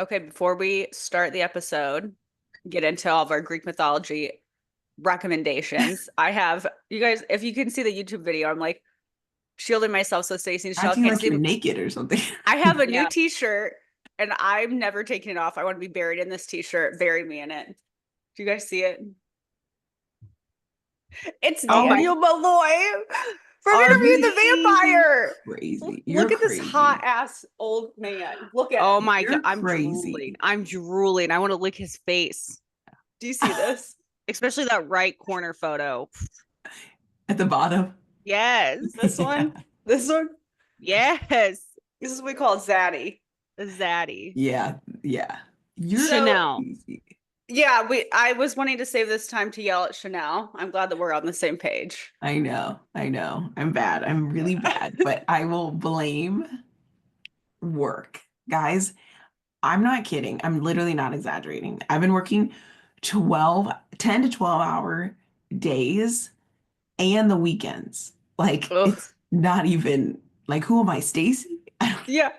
Okay, before we start the episode, get into all of our Greek mythology recommendations. I have you guys, if you can see the YouTube video, I'm like shielding myself so Stacey and Shell Acting can't like see. you're naked or something. I have a new Yeah. t-shirt and I'm never taking it off. I want to be buried in this t-shirt. Bury me in it. Do you guys see it? It's Oh my, Daniel Malloy from are Interview with you? the Vampire. Crazy. You're Look at this hot crazy. ass old man. Look at Oh him. my God, You're I'm drooling. crazy. I'm drooling. I want to lick his face, Do you see this? especially that right corner photo. At the bottom. Yes. This Yeah. one? This one? Yes. This is what we call Zaddy. Zaddy. Yeah. Yeah. You're So Chanel. crazy. yeah, I was wanting to save this time to yell at Chanel. I'm glad that we're on the same page. I know. I know. I'm bad. I'm really bad, but I will blame work. Guys, I'm not kidding. I'm literally not exaggerating. I've been working 10 to 12-hour days and the weekends. Like Ugh. it's not even like who am I, Stacy? Yeah.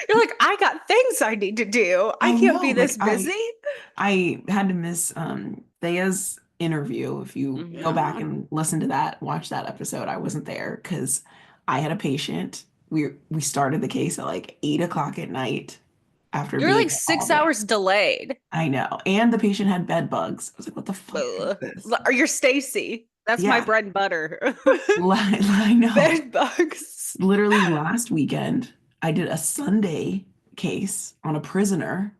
You're like, I got things I need to do. I I can't know. be Like this busy. I had to miss Thea's interview. If you go back Yeah. and listen to that, watch that episode, I wasn't there because I had a patient. We started the case at like 8 o'clock at night after You're being like there all six day. hours delayed. I know. And the patient had bed bugs. I was like, what the fuck is Ugh. this? Or you're Stacy. That's my Yeah. bread and butter. I know. Bed bugs. Literally last weekend, I did a Sunday case on a prisoner.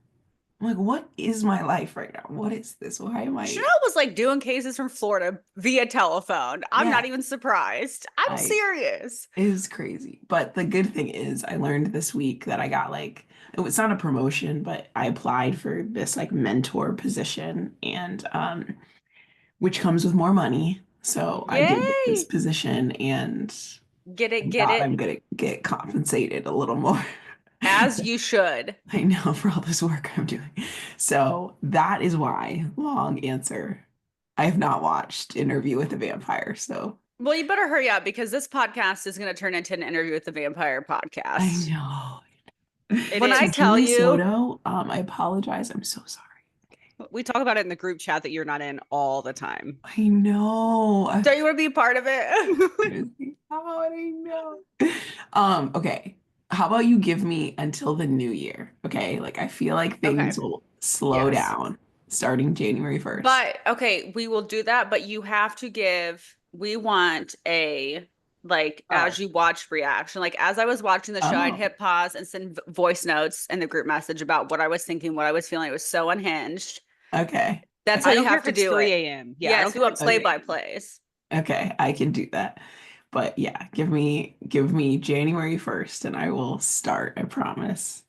I'm like, what is my life right now? What is this? Why am I? Chanel was like doing cases from Florida via telephone. I'm Yeah, not even surprised. I'm I serious. it is crazy. But the good thing is I learned this week that I got like it was not a promotion, but I applied for this like mentor position and which comes with more money. So I did get this Yay. position and Get it, thank get God it. I'm gonna get compensated a little more. As you should. I know for all this work I'm doing. So that is why, long answer, I have not watched Interview with the Vampire. So Well, you better hurry up because this podcast is going to turn into an Interview with the Vampire I podcast. know. It When To I is. tell Julie you, Soto, I apologize. I'm so sorry. We talk about it in the group chat that you're not in all the time. I know. don't you want to be a part of it? Oh, I know. Okay. How about you give me until the new year? Okay. Like I feel like Okay. things will slow Yes. down starting January 1st. But okay, we will do that, but you have to give, we want a like Oh. as you watch reaction. Like as I was watching the show, I'd Oh, hit pause and send voice notes in the group message about what I was thinking, what I was feeling. It was so unhinged. okay. That's how I you don't care have if to it's do it. 3 a.m. Yeah, I Yes, don't we care if want it's play 3 by a.m. plays. Okay, I can do that. But yeah, give me January 1st and I will start, I promise.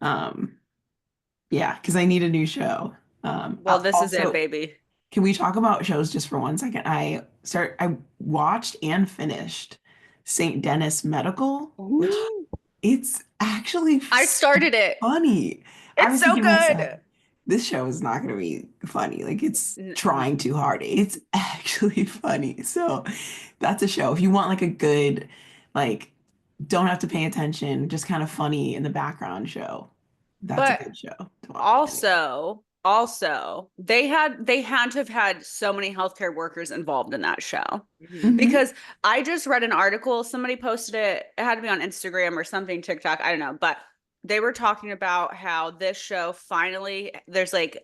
Um, yeah, because I need a new show. Well, this is it, Also, baby. can we talk about shows just for 1 second? I watched and finished St. Denis Medical, which Ooh. it's actually I so started it. funny. I It's was so thinking to myself, good. this show is not going to be funny. Like it's N- trying too hard. It's actually funny. So that's a show. If you want like a good, like, don't have to pay attention, just kind of funny in the background show, that's a But good show to watch. also, they had to have had so many healthcare workers involved in that show. Mhm. Mhm. Because I just read an article, somebody posted it, it had to be on Instagram or something, TikTok, I don't know, but they were talking about how this show finally there's like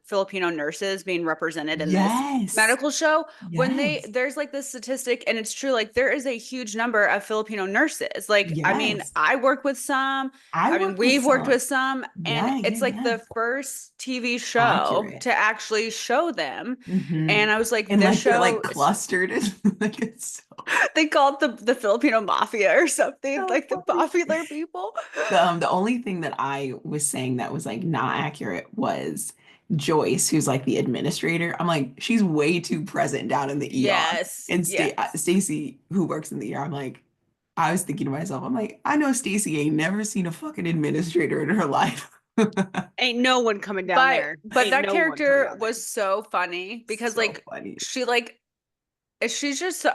Filipino nurses being represented in this Yes. medical show when Yes. there's like this statistic and it's true, like there is a huge number of Filipino nurses. Like I mean, Yes. I work with some, I I mean, worked with we've worked some. with some, and Yeah, yeah, it's like yeah. the first TV show Accurate. to actually show them. Hmm. And I was like, And this like they're show like clustered and like it's so, they call it the Filipino mafia or something, so like the funny. popular people. The only thing that I was saying that was like not accurate was Joyce, who's like the administrator. I'm like, she's way too present down in the ER. Yes, And yes. Stacy, who works in the ER, I'm like, I was thinking to myself, I'm like, I know Stacy ain't never seen a fucking administrator in her life. Ain't no one coming down But there. but Ain't that no one coming character down there. was so funny because So like funny. she like she's just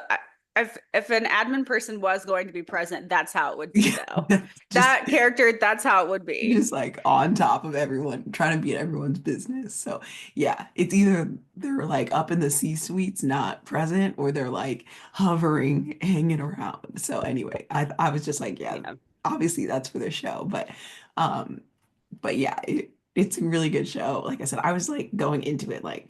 if an admin person was going to be present, that's how it would be though. Just That character, that's how it would be. just like on top of everyone, trying to be everyone's business. So yeah, it's either they're like up in the C-suites, not present, or they're like hovering, hanging around. So anyway, I was just like, yeah, Yeah. obviously that's for the show, um, but yeah, it's a really good show. Like I said, I was like going into it like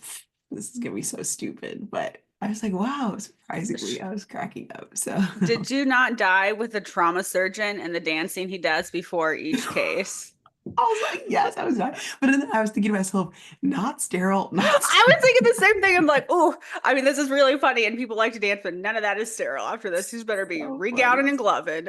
this is gonna be so stupid, but I was like, wow, surprisingly, I was cracking up. So Did you not die with the trauma surgeon and the dancing he does before each case? I was like, yes, I was not. But then I was thinking to myself, not sterile, not I was sterile. thinking the same thing. I'm like, oh, I mean, this is really funny, and people like to dance, but none of that is sterile. After this, he's better be So funny. regouting and gloving.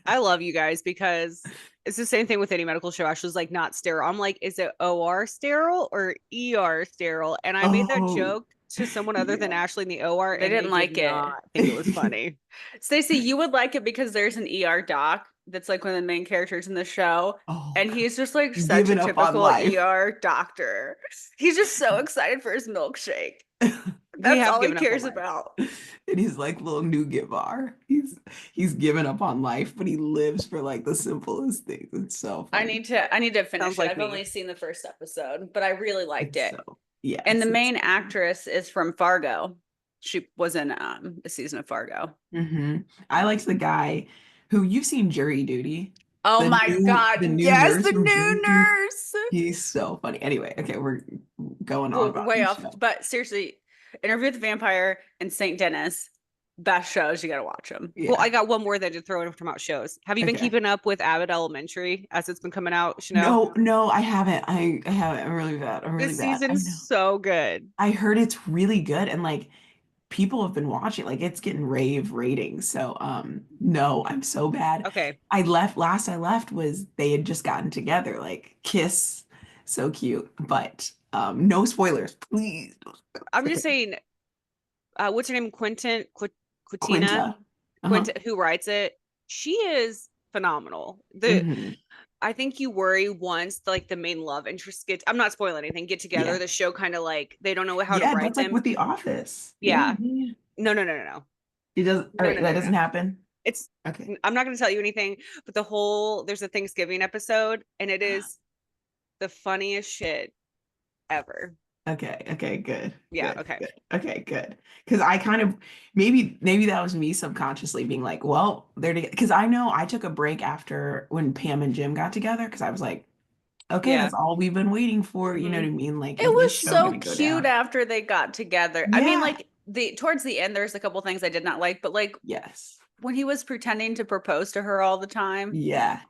I love you guys because it's the same thing with any medical show. Ashley's like, not sterile. I'm like, is it OR sterile or ER sterile? And I made that Oh, joke to someone other than yeah. Ashley in the OR, They and they didn't did like it. not think it was funny. Stacey, you would like it because there's an ER doc that's like one of the main characters in the show. Oh, And God. he's just like such Giving a up on typical life. ER doctor. He's just so excited for his milkshake. We That's have all he given up on cares life. about. And he's like little nougat bar. He's given up on life, but he lives for like the simplest things. It's so I funny. need to finish Sounds it. like I've me. only seen the first episode, but I really liked It's it. so yes. And the it's main so funny. actress is from Fargo. She was in a season of Fargo. I liked the guy who you've seen Jury Duty. Oh The my God. the new Yes, nurse the from new Jury Duty. nurse. He's so funny. Anyway, okay, we're going on Well, about way this off, show. but seriously, Interview with the Vampire and St. Dennis, best shows. You got to watch them. Well, Yeah. I got one more that to throw in from out shows. Have you been Okay. keeping up with Abbott Elementary as it's been coming out, Chanel? No, I haven't. I haven't. I'm really bad. I'm really This bad. I season's know. so good. I heard it's really good and like people have been watching, like it's getting rave ratings. So no, I'm so bad. Okay. Last I left was they had just gotten together, like kiss, so cute. But no spoilers, please. No spoilers. I'm Okay. just saying, what's her name? Quintina? Quinta. Quinta, who writes it? She is phenomenal. Mhm. I think you worry once like the main love interest gets, I'm not spoiling anything, get together. Yeah. The show kind of like they don't know how to Yeah, write that's like them. with The Office. Yeah. Yeah. No. It does. All right, that doesn't happen. It's Okay. I'm not going to tell you anything, but there's a Thanksgiving episode and it is the funniest shit ever. Okay, good. Yeah, Good, okay. good. Okay, good. Because I kind of maybe that was me subconsciously being like, well, they're together. Because I know I took a break after when Pam and Jim got together because I was like, okay, Yeah. that's all we've been waiting for. You know what I Mhm. mean? Like, It is this was show so gonna go cute down? after they got together. I mean, Yeah. like towards the end, there's a couple things I did not like, but like Yes. when he was pretending to propose to her all the time. Yeah.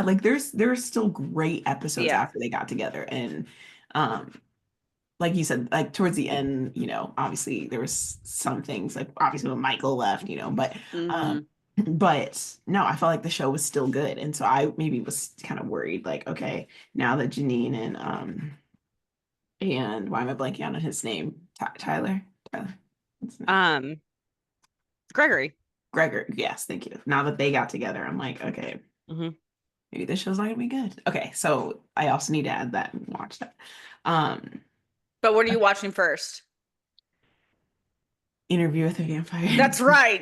Like there's still great episodes Yeah. after they got together. And like you said, like towards the end, obviously there was some things like obviously when Michael left, Mhm. but no, I felt like the show was still good. And so I maybe was kind of worried, like, okay, now that Janine and why am I blanking on his name? Tyler? What's his name? Gregory. Gregor, yes, thank you. Now that they got together, I'm like, okay, Mhm. maybe this show's not gonna be good. Okay, so I also need to add that and watch that. But what are you watching first? Interview with a Vampire. That's right.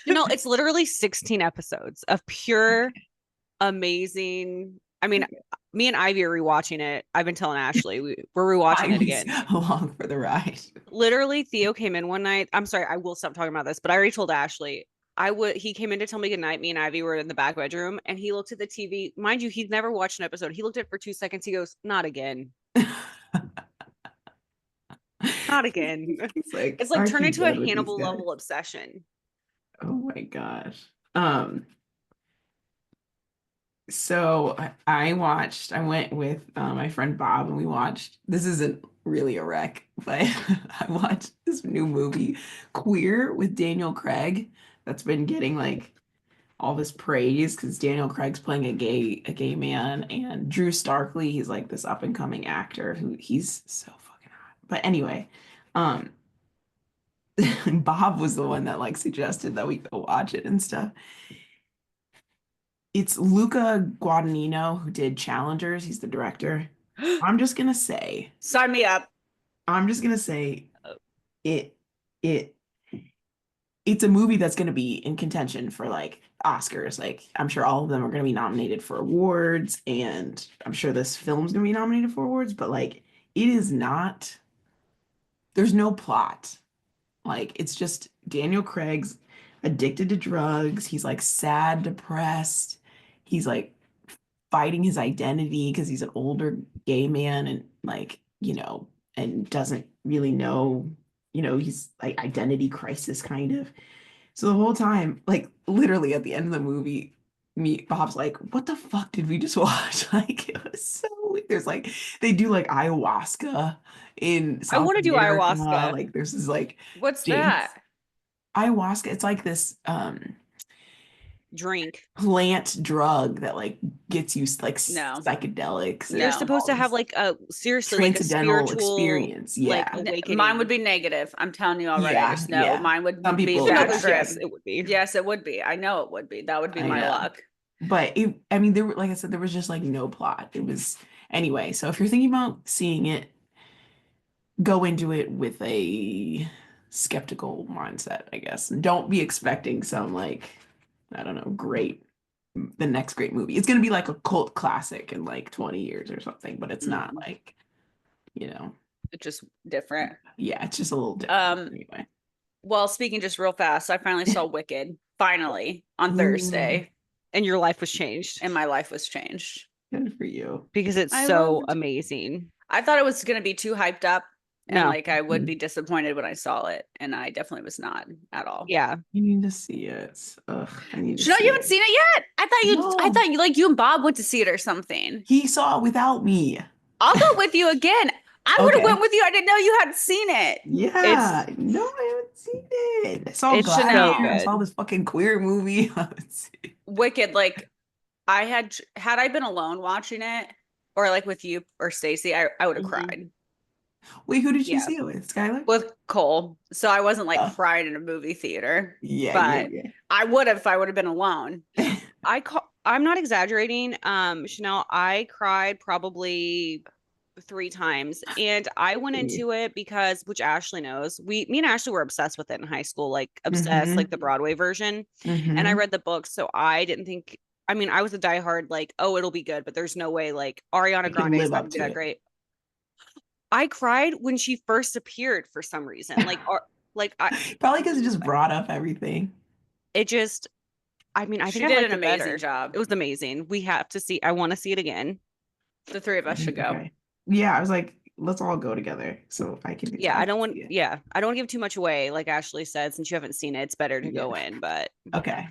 It's literally 16 episodes of pure amazing. I mean, me and Ivy are rewatching it. I've been telling Ashley we're rewatching it Ivy's again. along for the ride. Literally, Theo came in one night. I'm sorry, I will stop talking about this, but I already told Ashley. He came in to tell me goodnight. Me and Ivy were in the back bedroom and he looked at the TV. Mind you, he's never watched an episode. He looked at it for 2 seconds. He goes, not again. Not again. It's like, It's like aren't turned you into a done with these Hannibal guys? level obsession. Oh my gosh. So I went with my friend Bob and we watched, this isn't really a rec, but I watched this new movie, Queer with Daniel Craig, that's been getting like all this praise because Daniel Craig's playing a gay man and Drew Starkley, he's like this up and coming actor who he's so fucking hot. But anyway, um Bob was the one that like suggested that we go watch it and stuff. It's Luca Guadagnino who did Challengers. He's the director. I'm just gonna say Sign me up. I'm just gonna say it it's a movie that's going to be in contention for like Oscars. Like I'm sure all of them are going to be nominated for awards, and I'm sure this film's going to be nominated for awards, but like it is not, there's no plot. Like it's just Daniel Craig's addicted to drugs. He's like sad, depressed. He's like fighting his identity because he's an older gay man and like, and doesn't really know, he's like identity crisis kind of. So the whole time, like literally at the end of the movie, Bob's like, what the fuck did we just watch? Like it was so weird. There's like they do like ayahuasca in I South want to do America. ayahuasca. Like there's this like What's James that? ayahuasca. It's like this Drink. plant drug that like gets you like No. psychedelics You're and No. supposed to all have this like a seriously like a transcendental spiritual experience. like Yeah. awakening. Mine would be negative. I'm telling you already. Yeah, Just no. yeah. Mine would Some be people In bad other trip. yes, it would be. Yes, it would be. I know it would be. That would be I my know. luck. But I mean, there were, like I said, there was just like no plot. It was anyway. So if you're thinking about seeing it, go into it with a skeptical mindset, I guess. And don't be expecting some like, I don't know, the next great movie. It's gonna be like a cult classic in like 20 years or something, but it's not like, It's just different. yeah, it's just a little different anyway. Well, speaking just real fast, I finally saw Wicked, finally, on Thursday, And your life was changed and my life was changed. Good for you. because it's I so loved- amazing. I thought it was going to be too hyped up, and No. like I would be disappointed when I saw it, and I definitely was not at all. Yeah. You need to see it. Ugh, I need to Chanel, see you haven't it. seen it yet? I No. thought you like you and Bob went to see it or something. He saw it without me. I'll go with you again. I would have Okay. went with you. I didn't know you hadn't seen it. Yeah. No, I haven't seen it. I saw It's Gladiator. so I good. saw this fucking queer movie. I haven't seen it. Wicked, like I had I been alone watching it or like with you or Stacy, I would have Mhm. cried Wait, who did you Yeah. see it with? Skylar? with Cole. So I wasn't like Oh. crying in a movie theater. Yeah, but yeah, I would have if I would have been alone. yeah. I'm not exaggerating. Chanel, I cried probably 3 times, and I went Really? into it because, which Ashley knows, me and Ashley were obsessed with it in high school, like obsessed, Mhm. like the Broadway version. And I Mhm. read the book, so I didn't think. I mean, I was a diehard, like, oh, it'll be good, but there's no way, like, Ariana You can Grande is live not up gonna be to that it. great. I cried when she first appeared for some reason, like, Probably because it just brought up everything. it just. I mean, I She think I did liked an it amazing better. job. It was amazing. We have to see. I want to see it again. The three of us should go. Okay. Yeah, I was like, let's all go together so I can. Yeah, I don't want. see it. Yeah, I don't want to give too much away. Like Ashley said, since you haven't seen it, it's better to go in. But Okay.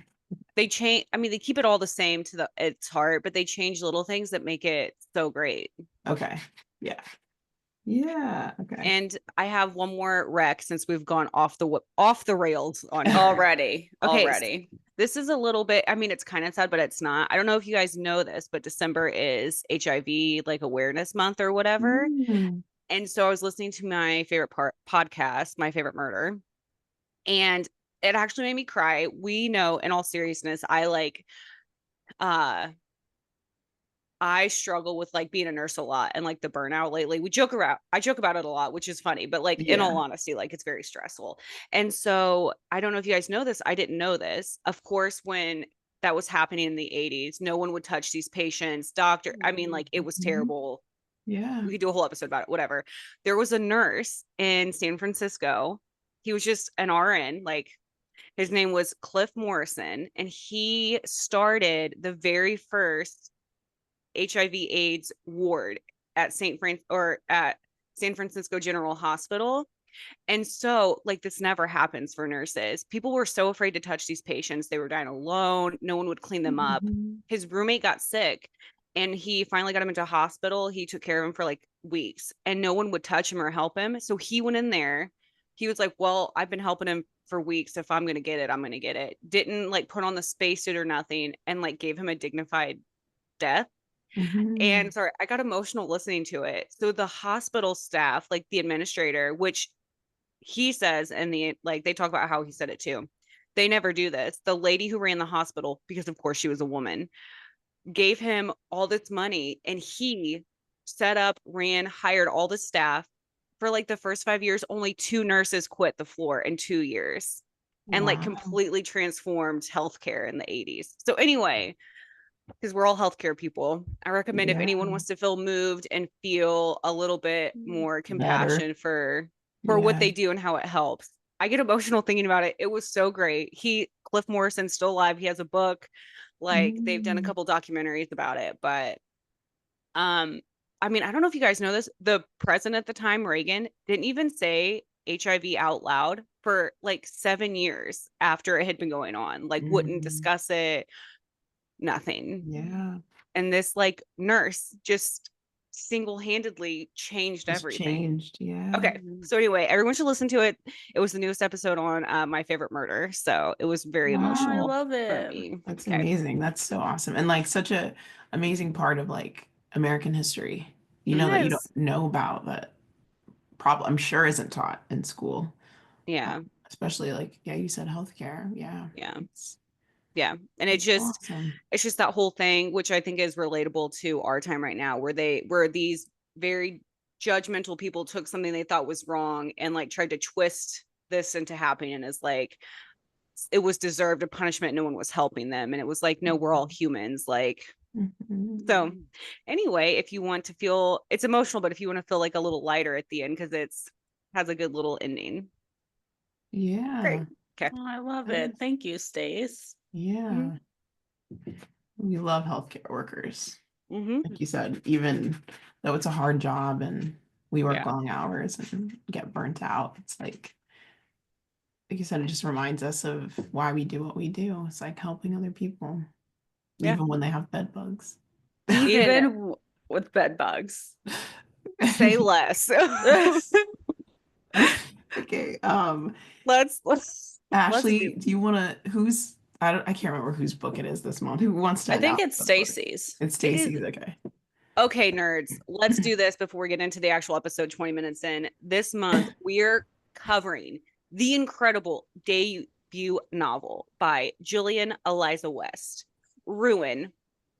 they change. I mean, they keep it all the same to its heart, but they change little things that make it so great. Okay. Yeah. Yeah. Okay. And I have one more rec since we've gone off the rails on here. Already. Okay, Already. This is a little bit. I mean, it's kind of sad, but it's not. I don't know if you guys know this, but December is HIV like awareness month or whatever. Mm. And so I was listening to my favorite podcast, My Favorite Murder, and it actually made me cry. We know, in all seriousness, I struggle with like being a nurse a lot and like the burnout lately. I joke about it a lot, which is funny, but like in all Yeah. honesty, like it's very stressful. And so I don't know if you guys know this. I didn't know this. Of course, when that was happening in the 80s, no one would touch these patients. I mean, like it was Mhm. terrible. Yeah. We could do a whole episode about it, whatever. There was a nurse in San Francisco. He was just an RN, like his name was Cliff Morrison, and he started the very first HIV AIDS ward at at San Francisco General Hospital. And so, like, this never happens for nurses. People were so afraid to touch these patients. They were dying alone. No one would clean them up. Mhm. His roommate got sick and he finally got him into a hospital. He took care of him for like weeks and no one would touch him or help him. So he went in there. He was like, well, I've been helping him for weeks. If I'm going to get it, I'm going to get it. Didn't like put on the spacesuit or nothing and like gave him a dignified death. Mhm. And sorry, I got emotional listening to it. So the hospital staff, like the administrator, which he says, and they talk about how he said it too. They never do this. The lady who ran the hospital, because of course she was a woman, gave him all this money and he set up, hired all the staff. For like the first 5 years, only 2 nurses quit the floor in 2 years. and like Wow. completely transformed healthcare in the 80s. So anyway, because we're all healthcare people, I recommend if anyone Yeah. wants to feel moved and feel a little bit more Better. compassion for what Yeah. they do and how it helps. I get emotional thinking about it. It was so great. Cliff Morrison's still alive. He has a book. Like they've done a Mm. couple documentaries about it, but I mean, I don't know if you guys know this. The president at the time, Reagan, didn't even say HIV out loud for like 7 years after it had been going on. Like, wouldn't Mhm. discuss it, nothing. Yeah. And this like nurse just single-handedly changed Just everything. changed. Yeah. Okay. So anyway, everyone should listen to it. It was the newest episode on My Favorite Murder. So it was very Oh, I emotional love for it. me. That's Okay. amazing. That's so awesome. And like such a amazing part of like American history. You know that you don't Yes. know about that probably I'm sure isn't taught in school. Yeah. Especially like, yeah, you said healthcare. Yeah. Yeah. It's Yeah. And it's awesome. it's just that whole thing, which I think is relatable to our time right now, where these very judgmental people took something they thought was wrong and like tried to twist this into happening as like it was deserved a punishment. No one was helping them. And it was like, no, we're all humans. Like, so Mhm. anyway, if you want to feel it's emotional, but if you want to feel like a little lighter at the end, because it's has a good little ending. Great. Yeah. Okay. Oh, I love That it. is- Thank you, Stace. Mm-hmm. Yeah. We love healthcare workers. Mm-hmm. Like you said, even though it's a hard job and we work Yeah. long hours and get burnt out, it's like you said, it just reminds us of why we do what we do. It's like helping other people, Yeah. even when they have bed bugs. Even With bed bugs. say less. Okay. Let's Ashley, do do you want to? I can't remember whose book it is this month. Who wants to I think announce it's the book? Stacy's. It's it is Stacy's. Okay. okay, nerds. Let's do this before we get into the actual episode 20 minutes in. This month, we're covering the incredible debut novel by Gillian Eliza West, Ruin,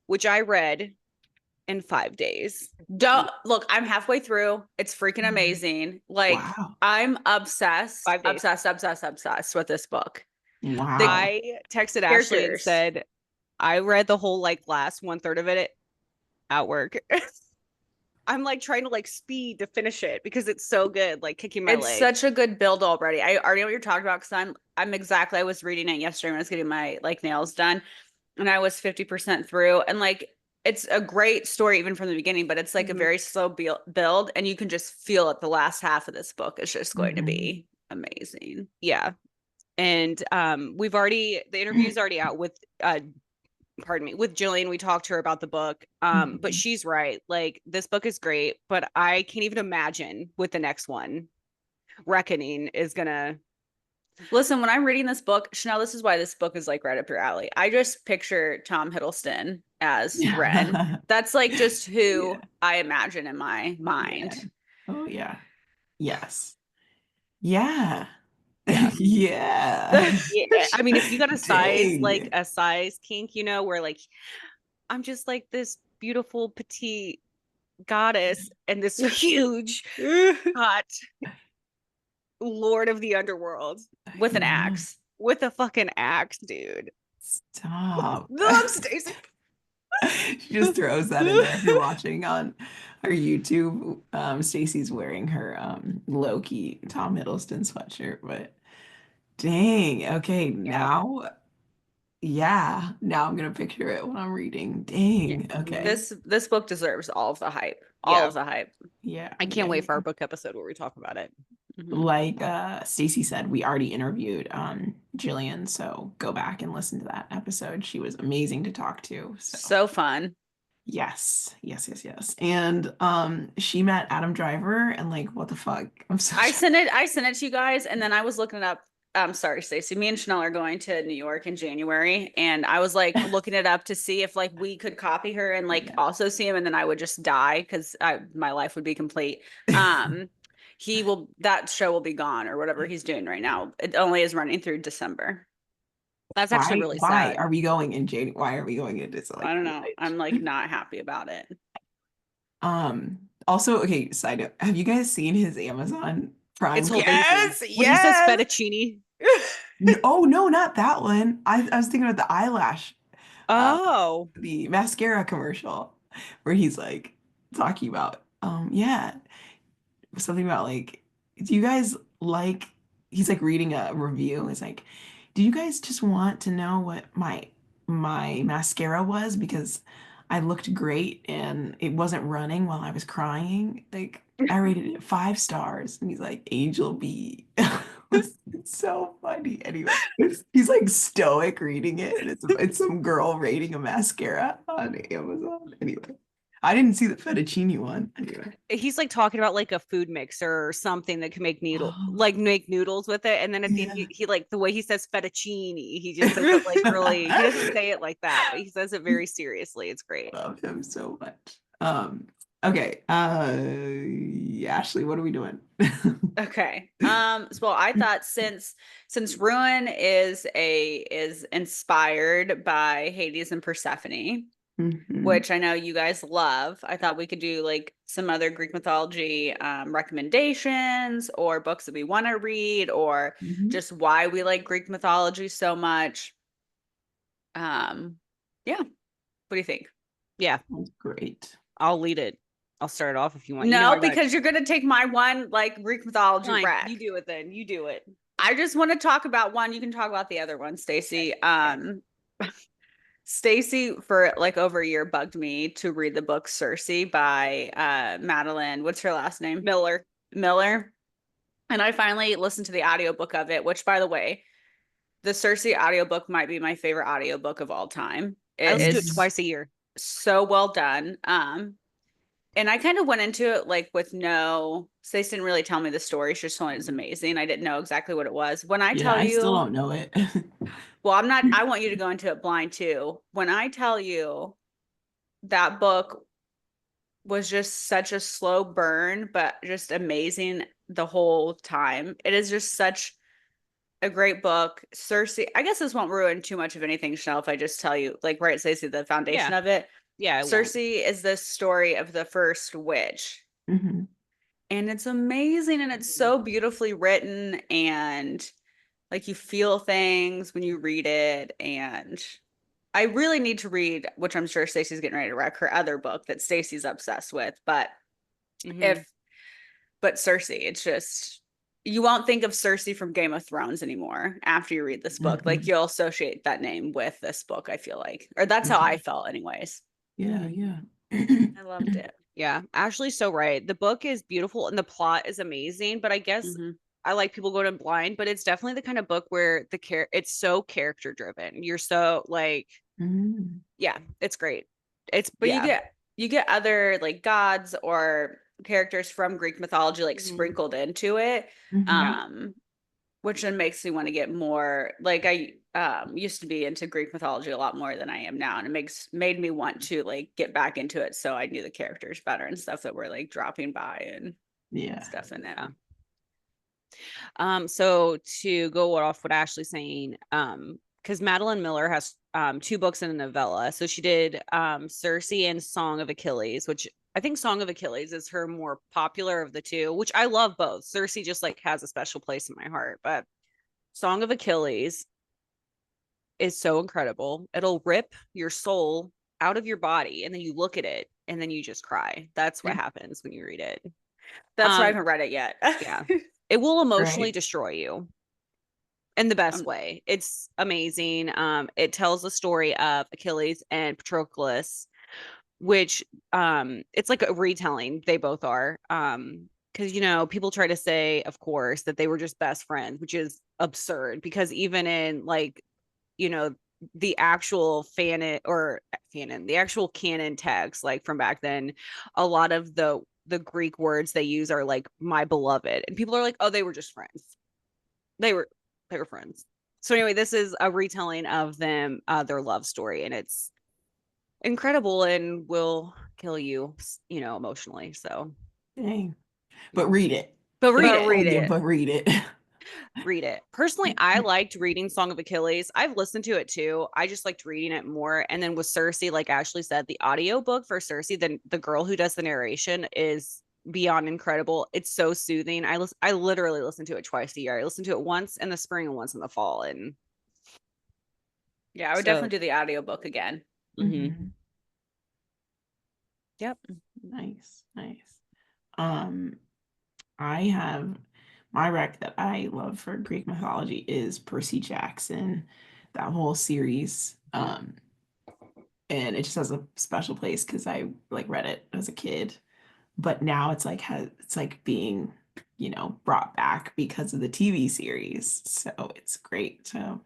which I read in 5 days. Don't look, I'm halfway through. It's freaking amazing. Like, Wow. I'm obsessed, 5 days. obsessed with this book. Wow. I texted Ashley and Characters. said, I read the whole like last 1/3 of it at work. I'm like trying to like speed to finish it because it's so good, like kicking my It's leg. such a good build already. I already know what you're talking about because I was reading it yesterday when I was getting my like nails done, and I was 50% through. And like it's a great story even from the beginning, but it's like a Mhm. very slow build, and you can just feel it. The last half of this book is just going to Mhm. be amazing. Yeah. And the interview's already out with pardon me, with Jillian. We talked to her about the book. But Mhm. she's right. Like this book is great, but I can't even imagine with the next one. Reckoning is gonna Listen, when I'm reading this book, Chanel, this is why this book is like right up your alley. I just picture Tom Hiddleston as Ren. That's like just who Yeah. I imagine in my Yeah. mind. Oh yeah. Yes. Yeah. yeah. Yeah. Yeah. I mean, if you got a Dang. size kink, where like I'm just like this beautiful petite goddess and this huge hot lord of the underworld With an Yeah. axe. with a fucking axe, dude. Stop. Look, Stacey. She just throws that in there if you're watching on our YouTube. Stacy's wearing her Loki Tom Hiddleston sweatshirt, but dang, okay, Yeah. now I'm gonna picture it when I'm reading. Yeah. Dang, okay. This book deserves all of the hype. All Yeah. of the hype. Yeah, I can't yeah, wait for our yeah. book episode where we talk about it. Mhm. Like Stacy said, we already interviewed Jillian, so go back and listen to that episode. She was amazing to talk to. So So fun. yes, yes, yes, yes. And she met Adam Driver and like what the fuck? I'm so I sent it to you guys, and then I was looking it up. Sorry, Stacey. Me and Chanel are going to New York in January, and I was like looking it up to see if like we could copy her and like Yeah. also see him, and then I would just die because my life would be complete. That show will be gone or whatever he's doing right now. It only is running through December. That's actually Why really why sad. are we going in January? Why are we going into I like don't know. I'm like not happy about it. also okay, side note, have you guys seen his Amazon Prime It's collection? hilarious. Yes, When he says yes. fettuccine. Oh no, not that one. I was thinking about the eyelash, uh, Oh, the mascara commercial where he's like talking about, yeah, something about like, do you guys like, he's like reading a review. It's like, do you guys just want to know what my mascara was because I looked great and it wasn't running while I was crying? Like, I rated it 5 stars. And he's like, Angel B. It's so funny. Anyway, he's like stoic reading it, and it's some girl rating a mascara on Amazon. Anyway, I didn't see the fettuccine one. Anyway. he's like talking about like a food mixer or something that can make Oh, like make noodles with it. And then at the end, yeah. he like the way he says fettuccine, he just says it like really, he doesn't say it like that, but he says it very seriously. It's great. Love him so much. Okay. Ashley, what are we doing? Okay. Well, I thought since Ruin is inspired by Hades and Persephone, Mhm, which I know you guys love, I thought we could do like some other Greek mythology recommendations or books that we want to read or mhm. just why we like Greek mythology so much. Yeah. What do you think? Yeah, That's great. I'll lead it. I'll start it off if you want. You know, No, I got because you're gonna take my one like Greek mythology fine. rec. You do it then. You do it. I just want to talk about one. You can talk about the other one, Stacy. Stacy for like over a year bugged me to read the book Circe by Madeline. What's her last name? Miller. Miller. And I finally listened to the audiobook of it, which by the way, the Circe audiobook might be my favorite audiobook of all time. I It listen to it Mhm. is twice a year. so well done. And I kind of went into it like with no, Stace didn't really tell me the story. She just told me it was amazing. I didn't know exactly what it was. When I Yeah, tell I still you, don't know it. well, I want you to go into it blind too. When I tell you that book was just such a slow burn, but just amazing the whole time. It is just such a great book. Circe, I guess this won't ruin too much of anything, Chanel, if I just tell you, like, right, Stacey, the Yeah. foundation of it. Yeah, it Circe won't. is the story of the first witch. Mhm. And it's amazing and it's so beautifully written and like you feel things when you read it. And I really need to read, which I'm sure Stacey's getting ready to wreck her other book that Stacey's obsessed with. But Hmm. if but Circe, it's just you won't think of Circe from Game of Thrones anymore after you read this book. Like Mhm. you'll associate that name with this book, I feel like. Or that's how I Mhm. felt anyways. Yeah, yeah. I loved it. Yeah, Ashley's so right. The book is beautiful and the plot is amazing, but I guess Mm-hmm. I like people going in blind, but it's definitely the kind of book where it's so character driven. You're so like, Mhm. yeah, it's great. It's But yeah. you get other like gods or characters from Greek mythology like Mhm. sprinkled into it. Yeah. Mhm. Um, which then makes me want to get more like I used to be into Greek mythology a lot more than I am now. And it made me want to like get back into it so I knew the characters better and stuff that were like dropping by and Yeah. stuff in it. Yeah. So to go off what Ashley's saying, because Madeline Miller has two books and a novella. So she did Circe and Song of Achilles, which I think Song of Achilles is her more popular of the two, which I love both. Circe just like has a special place in my heart, but Song of Achilles is so incredible. It'll rip your soul out of your body and then you look at it and then you just cry. That's what happens when you read it. That's why I Um haven't read it yet. yeah. It will emotionally Right. destroy you in the best um, way. It's amazing. It tells the story of Achilles and Patroclus, which it's like a retelling. They both are. Because people try to say, of course, that they were just best friends, which is absurd because even in like, you know, the actual the actual canon text, like from back then, a lot of the Greek words they use are like my beloved. And people are like, oh, they were just friends. They were they were friends. So anyway, this is a retelling of them, their love story, and it's incredible and will kill you, emotionally. So, Dang. But yeah. read it. But read but it. read Yeah, it. but read it. Read it. Personally, I liked reading Song of Achilles. I've listened to it too. I just liked reading it more. And then with Circe, like Ashley said, the audio book for Circe, then the girl who does the narration is beyond incredible. It's so soothing. I literally listen to it twice a year. I listen to it once in the spring and once in the fall. And Yeah, I would so, definitely do the audiobook again. mhm. Yep. Nice, nice. I have my rec that I love for Greek mythology is Percy Jackson, that whole series. And it just has a special place because I like read it as a kid, but now it's like it's like being, brought back because of the TV series. So it's great to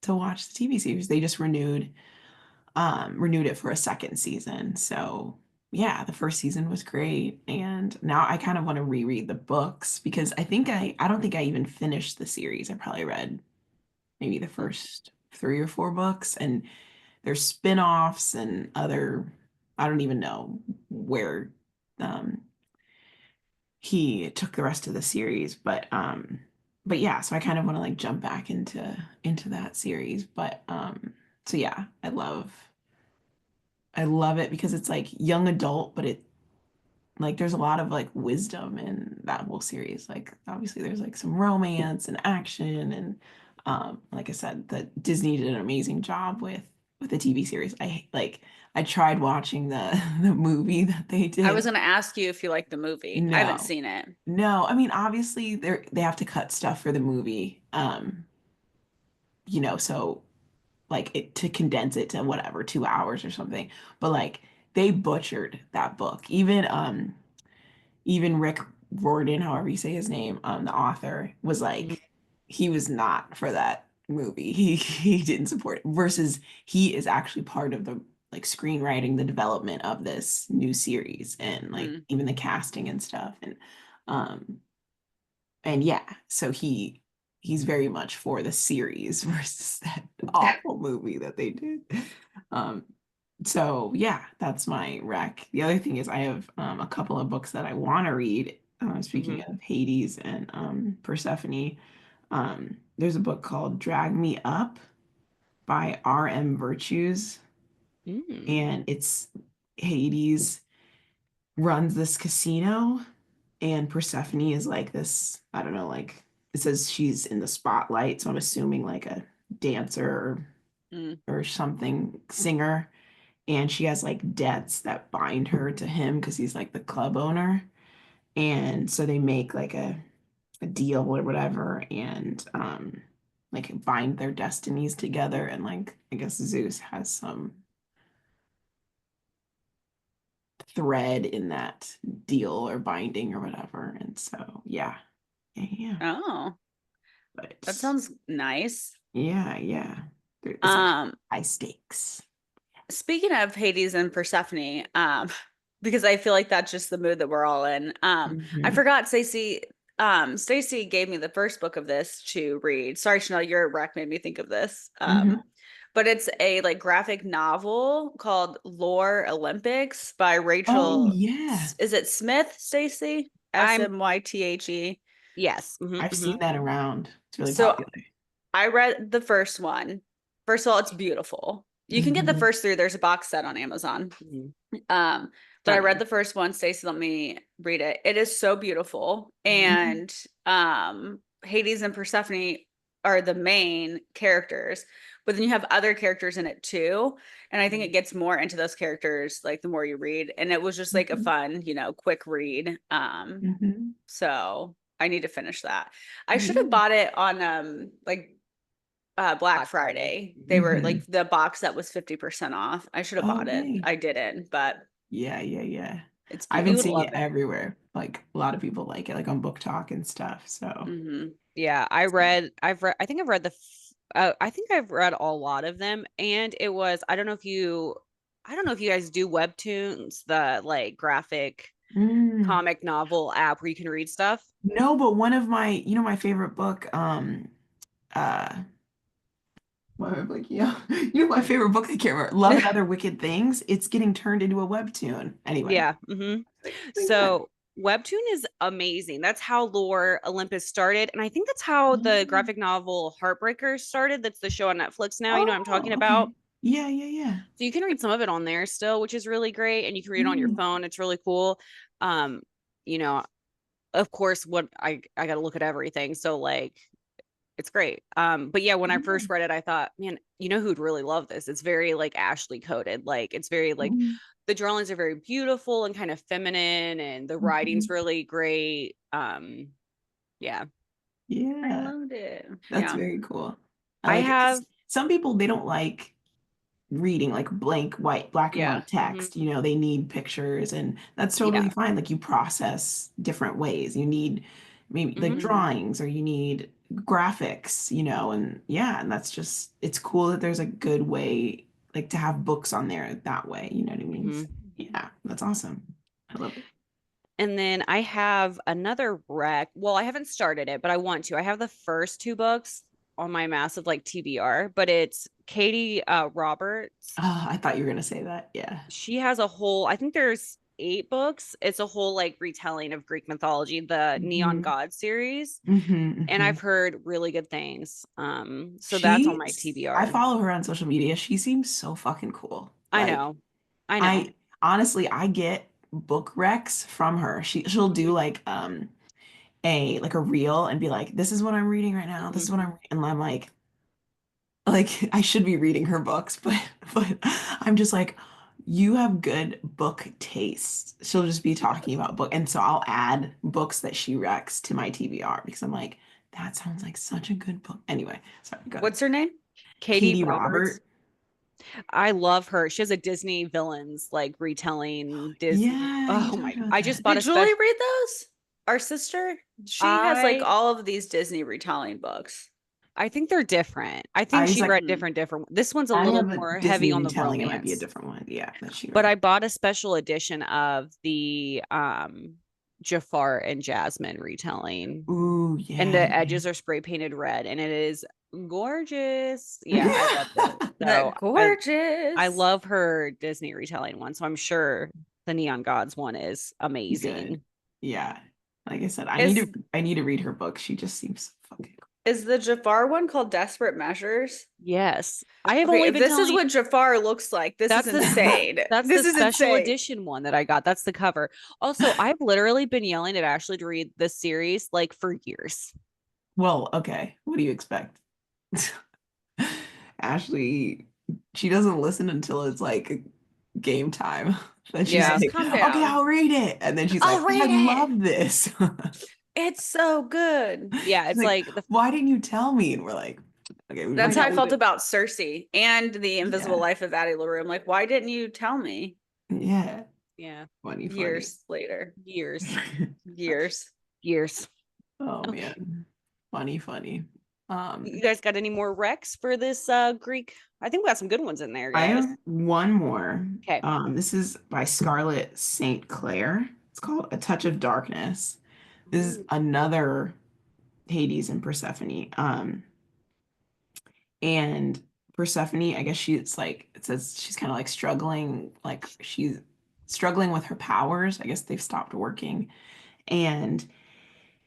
watch the TV series. They just renewed it for a second season. So yeah, the first season was great. And now I kind of want to reread the books because I don't think I even finished the series. I probably read maybe the first 3 or 4 books, and there's spin-offs and I don't even know where um he took the rest of the series, but yeah, so I kind of want to like jump back into that series. But so yeah, I love it because it's like young adult, but it like there's a lot of like wisdom in that whole series. Like obviously there's like some romance and action, and like I said, that Disney did an amazing job with the TV series. I tried watching the the movie that they I was did. gonna ask you if you like the movie. I haven't No. seen it. No, I mean obviously they have to cut stuff for the movie. So like to condense it to whatever 2 hours or something. But like they butchered that book. Even Rick Riordan, however you say his name, the author, was Mhm. like, he was not for that movie. He didn't support it. Versus he is actually part of the like screenwriting, the development of this new series, and like Mm. even the casting and stuff. Um and yeah, so he's very much for the series versus that awful movie that they did. Um, so yeah, that's my rec. The other thing is I have a couple of books that I want to read. Speaking Mhm. of Hades and Persephone, there's a book called Drag Me Up by R.M. Virtues, Mm. and it's Hades runs this casino, and Persephone is like this, I don't know, like it says she's in the spotlight, so I'm assuming like a dancer Mm. or something, singer, and she has like debts that bind her to him because he's like the club owner. And so they make like a deal or whatever, and like bind their destinies together, and like I guess Zeus has some thread in that deal or binding or whatever. And so yeah. Yeah, yeah. Oh, that But sounds nice. yeah, yeah. It's like Um, high stakes. Speaking of Hades and Persephone, because I feel like that's just the mood that we're all in. I Hmm. forgot Stacy gave me the first book of this to read. Sorry, Chanel, your rec made me think of this. Hmm. But it's a like graphic novel called Lore Olympics by Oh Rachel. yeah. Is it Smith, Stacy? I'm Smythe. yes. I've seen Mhm. that around. It's really So popular. I read the first one. First of all, it's beautiful. You can get the Hmm. first three. There's a box set on Amazon. Mhm. Um, but I read Stunning. the first one. Stacey let me read it. It is so beautiful. Hmm. And Hades and Persephone are the main characters, but then you have other characters in it too. And I think it gets more into those characters like the more you read. And it was just like a Hmm. fun, quick read. Hmm. So I need to finish that. I should have Yeah. bought it on like Black Black Friday. Friday. They were Hmm. like the box that was 50% off. I should have Oh, bought it. okay. I didn't, but Yeah, yeah, yeah. it's I've You been would seeing beautiful. it love it. everywhere. Like a lot of people like it, like on Book Talk and stuff. So Hmm. Yeah, I think I've read I think I've read a lot of them, and it was, I don't know if you guys do webtoons, the like graphic mm. comic novel app where you can read stuff. No, but one of my favorite book, uh why am I blanking out? My favorite book, I can't remember, Love and Other Wicked Things. It's getting turned into a webtoon. Anyway. Yeah. Like, oh my God. So webtoon is amazing. That's how Lore Olympus started, and I think that's how the Mm. graphic novel Heartbreakers started. That's the show on Netflix now. You know what I'm talking Oh, okay. about? Yeah, yeah, yeah. So you can read some of it on there still, which is really great, and you can read it on your Mm. phone. It's really cool. Um, you know, of course, what I got to look at everything. So like, it's great. But yeah, when I first read it, I thought, man, you know who'd really love this? It's very like Ashley coded. Like it's very like Mhm. the drawings are very beautiful and kind of feminine, and the writing's Mhm. really great. Yeah. I Yeah, loved it. that's Yeah. very cool. I I like it have, because some people they don't like reading like blank white black and yeah. white text, you know, they need pictures, and that's totally Yeah. fine. Like you process different ways, you need maybe like hmm drawings, or you need graphics, you know, and yeah, and that's just it's cool that there's a good way like to have books on there that way, you know what I mean? hmm So, yeah, that's awesome. I love it. And then I have another rec. Well, I haven't started it, but I want to. I have the first two books on my massive like TBR, but it's Katie Roberts. Oh, I thought you were gonna say that. Yeah. She has a whole, I think there's 8 books. It's a whole like retelling of Greek mythology, the Neon Hmm. God series. And Hmm. I've heard really good things. So that's on She, my I TBR. follow her on social media. She seems so fucking cool. I Like, know. I know. I honestly, I get book recs from her. She'll do Mhm, like a reel and be like, "This is what I'm reading right now. This mhm. is what I'm," and I'm like I should be reading her books, but I'm just like, you have good book taste. She'll just be talking about book, and so I'll add books that she recs to my TBR because I'm like, that sounds like such a good book. Anyway, sorry, go ahead. What's her name? Katie Katie Roberts. Robert. I love her. She has a Disney villains like retelling Disney. Yeah, you Oh talked my, about I just that. bought Did a Julie special. read those? Our sister? She has like I all of these Disney retelling books. I think they're different. I think I was she like, read different. This one's a I little have a more Disney heavy on the retelling. It might be a romance. different one. Yeah, that she But read. I bought a special edition of the Jafar and Jasmine retelling, Ooh, and yeah. the edges are spray painted red, and it is gorgeous. Yeah, I loved it. So I Gorgeous. love her Disney retelling one. So I'm sure the Neon Gods one is Good. amazing. Yeah. Like I said, Is I need to read her book. She just seems so fucking cool. is the Jafar one called Desperate Measures? Yes, I have Okay, only if been this is telling. what Jafar looks like, this is That's the insane. that's the This is special insane. edition one that I got. That's the cover. Also, I've literally been yelling at Ashley to read this series like for years. Well, okay. What do you expect? Ashley, she doesn't listen until it's like game time. Then she's Yeah. Guys, like, calm okay, down. I'll read it. And then she's I'll like, I read it. love this. It's so good. Yeah, She's it's like, like the why didn't you tell me? And we're like, okay, we I That's how I know. felt read about Cersei and the Invisible Yeah. Life of Addie LaRue. I'm like, why didn't you tell me Yeah. Yeah. Funny, funny. years later? Years. Years. Years. Oh Okay. man. Funny, funny. You Um, guys got any more recs for this Greek? I think we got some good ones in there, I guys. have one more. Okay. This is by Scarlett St. Clair. It's called A Touch of Darkness. This is Ooh. another Hades and Persephone. And Persephone, I guess she's like, it says she's kind of like she's struggling with her powers. I guess they've stopped working. And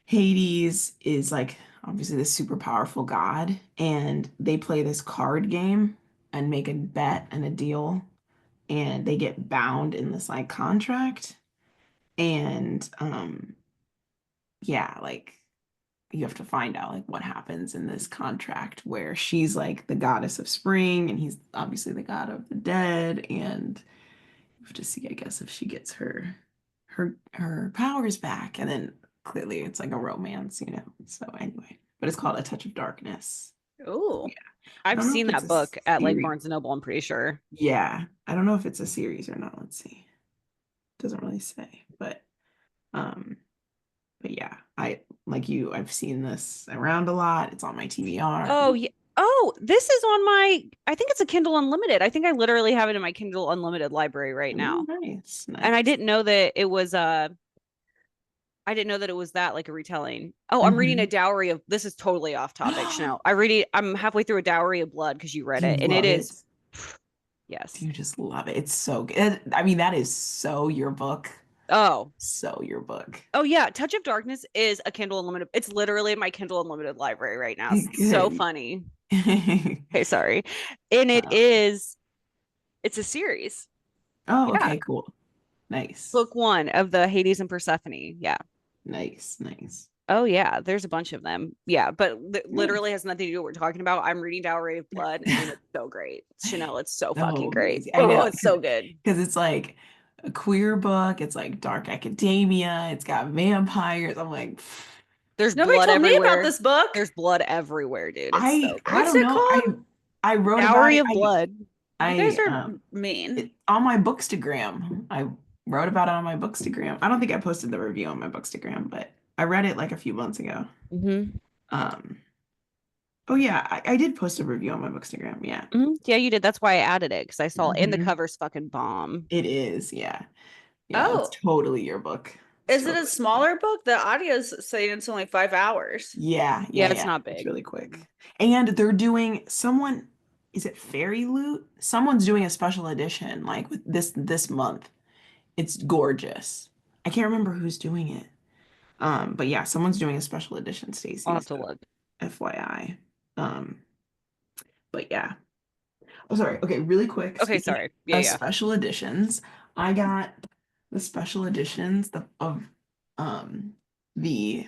Hades is like obviously this super powerful god, and they play this card game and make a bet and a deal, and they get bound in this like contract. And yeah, like you have to find out like what happens in this contract where she's like the goddess of spring and he's obviously the god of the dead, and you have to see, I guess, if she gets her powers back, and then clearly it's like a romance, you know. So anyway, but it's called A Touch of Darkness. Oh, Yeah. I I've don't know seen if it's that a book at like series. Barnes and Noble, I'm pretty sure. Yeah, I don't know if it's a series or not. Let's see. Doesn't really say, um but yeah, I like you, I've seen this around a lot. It's on my TBR. Oh, yeah. Oh, this is on my, I think it's a Kindle Unlimited. I think I literally have it in my Kindle Unlimited library right Oh, now. nice, And I nice. didn't know that it was I didn't know that it was that like a retelling. Oh, I'm reading a Hmm. Dowry of, this is totally off topic, Chanel. I'm halfway through a Dowry of Blood because you read Do you it, and it love it? is yes. Do you just love it? It's so good. I mean, that is so your book. Oh. So your book. Oh yeah, Touch of Darkness is a Kindle Unlimited. It's literally my Kindle Unlimited library right now. So Good. funny. Okay, sorry. And Uh, it's a series. oh, Yeah. okay, cool. Nice. Book 1 of the Hades and Persephone. Yeah. Nice. Oh yeah, there's a bunch of them. Yeah, but literally has nothing to do with what we're talking about. I'm reading Dowry of Blood, and it's so great. Chanel, it's so fucking great. Amazing. I Oh, know. it's so good. Because it's like a queer book. It's like dark academia. It's got vampires. I'm like, There's Nobody blood told me everywhere. about this book. There's blood everywhere, dude. It's so good. I What's don't it know. called? I wrote about Dowry it. of Blood. You guys I are mean. on my Bookstagram. I wrote about it on my Bookstagram. I don't think I posted the review on my Bookstagram, but I read it like a few months ago. Mm-hmm. Oh yeah, I did post a review on my Bookstagram. Yeah. Mm-hmm. Yeah, you did. That's why I added it because I saw in the Mhm. cover's fucking bomb. It is, yeah. Yeah, Oh, it's totally your book. It's is it a totally- smaller book? The audio's saying it's only 5 hours. Yeah, Yeah, it's not It's big. really quick. And they're doing someone, is it Fairy Loot? Someone's doing a special edition like with this month. It's gorgeous. I can't remember who's doing it. But yeah, someone's doing a special edition, Stacey. I'll have to So look. FYI. But yeah. Oh, sorry. Okay, really quick. Okay, Speaking sorry. Yeah, of yeah. special editions, I got the special editions of the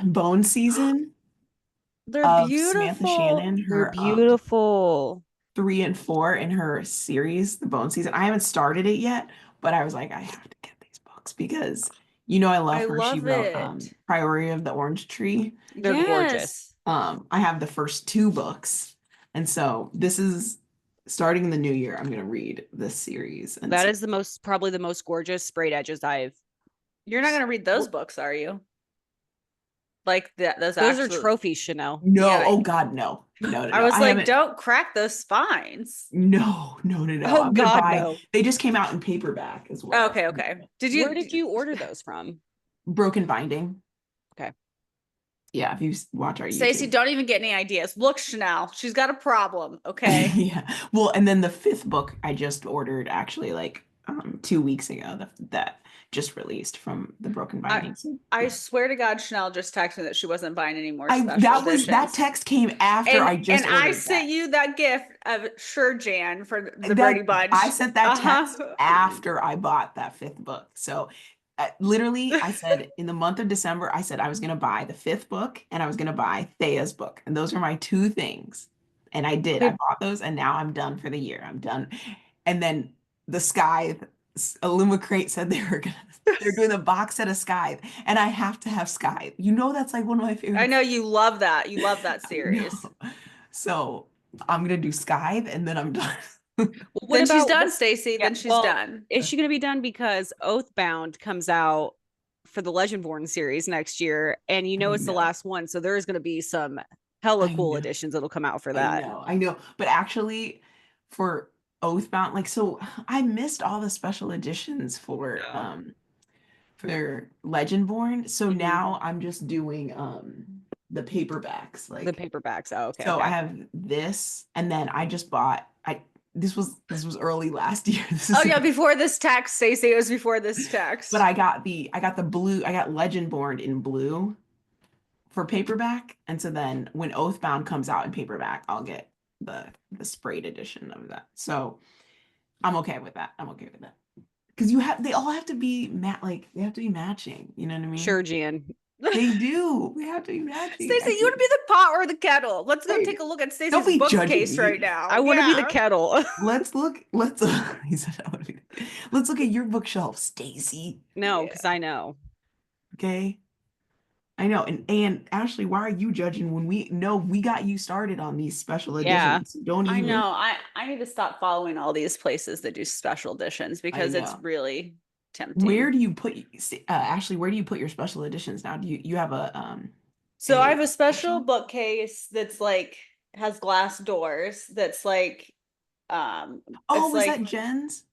Bone season They're of Samantha beautiful. Shannon, They're her beautiful. 3 and 4 in her series, the Bone season. I haven't started it yet, but I was like, I have to get these books because I love I her. She love wrote it. Priority of the Orange Tree. They're gorgeous. Yes. I have the first 2 books, and so this is starting in the new year. I'm gonna read this series, and That so is probably the most gorgeous sprayed edges I've. You're not gonna read those books, are you? Like that those Those are actual trophies, Chanel. no, Yeah. oh God, no. I was I like, haven't. don't crack those spines. No. Oh I'm gonna God, buy. no. They just came out in paperback as well. Okay. Where did you order those from? Broken Binding. Okay. Yeah, if you watch our Stacey, YouTube. don't even get any ideas. Look, Chanel, she's got a problem. Okay. Yeah. Well, and then the 5th book I just ordered actually like 2 weeks ago that just released from the Broken Binding. I swear to God, Chanel just texted me that she wasn't buying any more I special that editions. text came after I just and I ordered sent that. you that gift of Sure Jan for the That Brady Bunch. I sent that text Uh-huh. after I bought that 5th book. So literally, I said in the month of December, I said I was going to buy the 5th book and I was going to buy Thea's book. And those are my 2 things. And I did. I Okay. bought those and now I'm done for the year. I'm done. And then the Scythe, Illumicrate said they're doing the box set of Scythe. And I have to have Scythe. That's like one of my favorite. I know you love that. You love that I series. know. So I'm going to do Scythe and then I'm done. What Then she's about done, Stacey. Yeah, Then she's well, done. Is she going to be done because Oathbound comes out for the Legendborn series next year, and I it's the know. last one, so there is going to be some hella I cool know. editions that'll come out for I that. know. But actually, for Oathbound, like so I missed all the special editions for Legendborn. So Mhm. now I'm just doing the paperbacks. The Like paperbacks. Oh, okay. so Okay. I have this and then I just bought this was early last year. This is Oh yeah, before this text, Stacey. It was before this text. but I got the blue, I got Legendborn in blue for paperback. And so then when Oathbound comes out in paperback, I'll get the sprayed edition of that. So I'm okay with that. Because they all have to be they have to be matching. You know what I mean? Sure, Jan. They do. They have to be matching. Stacey, you want to be the pot or the kettle? Let's go Hey, take a look at don't be Stacey's bookcase judging me. right now. I want to be the Yeah. kettle. Let's look. He said, I want to be. Let's look at your bookshelf, Stacy. No, because I know. Okay. I know. And Ashley, why are you judging when we know we got you started on these special Yeah. editions? Don't I even. know. I need to stop following all these places that do special editions because it's know. really tempting. Where do you put Ashley? Where do you put your special editions now? Do you have a So a I have a special bookshelf? bookcase that's like has glass doors. That's like, Oh, it's was like that Jen's?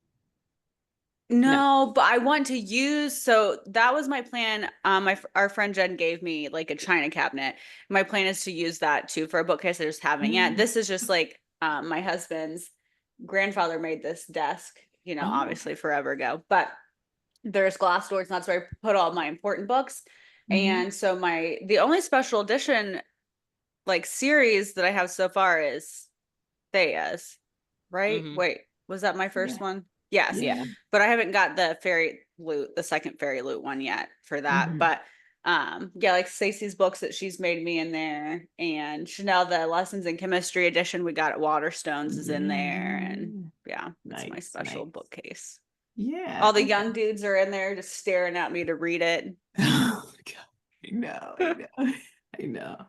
no, but I want to use. So that was my plan. Our friend Jen gave me like a china cabinet. My plan is to use that too for a bookcase. I just haven't yet. Mm. This is just like my husband's grandfather made this desk. Oh. Obviously forever ago, but there's glass doors, and that's where I put all my important books. Mhm. And so the only special edition like series that I have so far is Thea's, right? Mhm. Wait, was that my first Yeah. one? Yes. Yeah. But I haven't got the the second fairy loot one yet for that. Mhm. But yeah, like Stacey's books that she's made me in there, and Chanel, the lessons in chemistry edition we got at Waterstones is in there. And yeah, it's my Nice, special nice. bookcase. Yeah. All the Okay. young dudes are in there just staring at me to read it. Oh, God. I know, I know, I know.